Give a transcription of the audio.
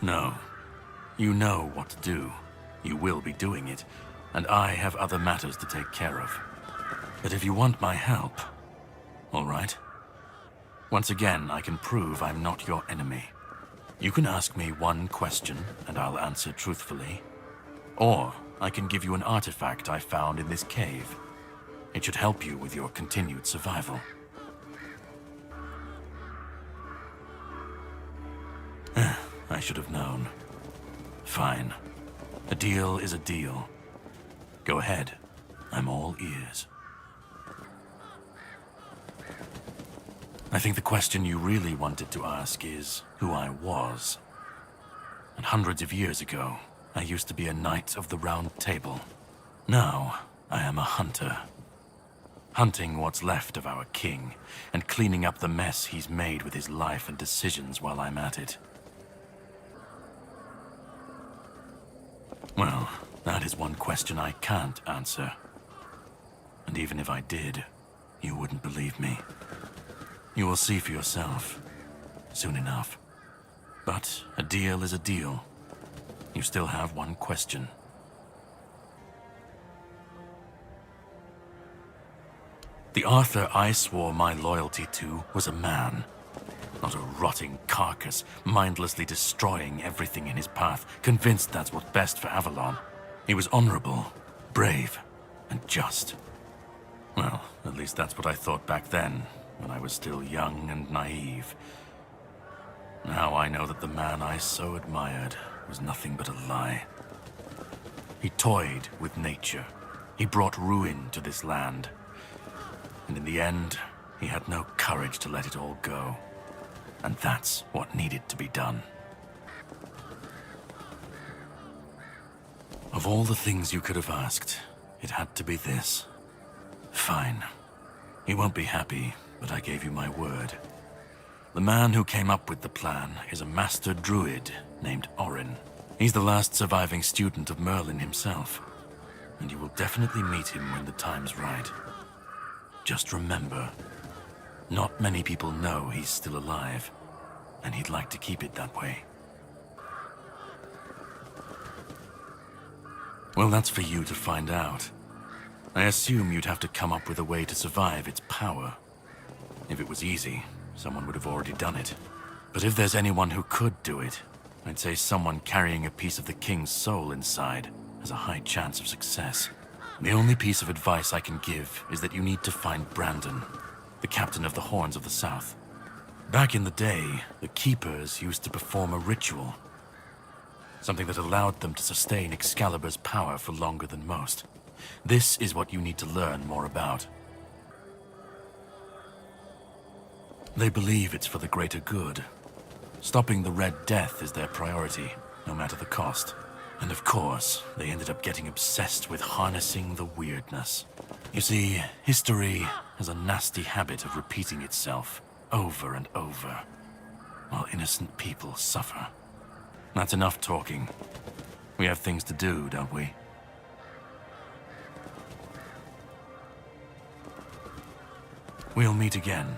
No. You know what to do. You will be doing it, and I have other matters to take care of. But if you want my help, all right? Once again, I can prove I'm not your enemy. You can ask me one question, and I'll answer truthfully. Or I can give you an artifact I found in this cave. It should help you with your continued survival. I should have known. Fine. A deal is a deal. Go ahead. I'm all ears. I think the question you really wanted to ask is who I was. And hundreds of years ago, I used to be a knight of the Round Table. Now, I am a hunter. Hunting what's left of our king, and cleaning up the mess he's made with his life and decisions while I'm at it. Well, that is one question I can't answer. And even if I did, you wouldn't believe me. You will see for yourself, soon enough. But a deal is a deal. You still have one question. The Arthur I swore my loyalty to was a man, not a rotting carcass, mindlessly destroying everything in his path, convinced that's what's best for Avalon. He was honorable, brave, and just. Well, at least that's what I thought back then, when I was still young and naive. Now I know that the man I so admired was nothing but a lie. He toyed with nature. He brought ruin to this land. And in the end, he had no courage to let it all go. And that's what needed to be done. Of all the things you could have asked, it had to be this. Fine. You won't be happy, but I gave you my word. The man who came up with the plan is a master druid named Orin. He's the last surviving student of Merlin himself, and you will definitely meet him when the time's right. Just remember, not many people know he's still alive, and he'd like to keep it that way. Well, that's for you to find out. I assume you'd have to come up with a way to survive its power. If it was easy, someone would have already done it. But if there's anyone who could do it, I'd say someone carrying a piece of the king's soul inside has a high chance of success. The only piece of advice I can give is that you need to find Brandon, the captain of the Horns of the South. Back in the day, the Keepers used to perform a ritual, something that allowed them to sustain Excalibur's power for longer than most. This is what you need to learn more about. They believe it's for the greater good. Stopping the Red Death is their priority, no matter the cost. And of course, they ended up getting obsessed with harnessing the weirdness. You see, history has a nasty habit of repeating itself over and over, while innocent people suffer. That's enough talking. We have things to do, don't we? We'll meet again.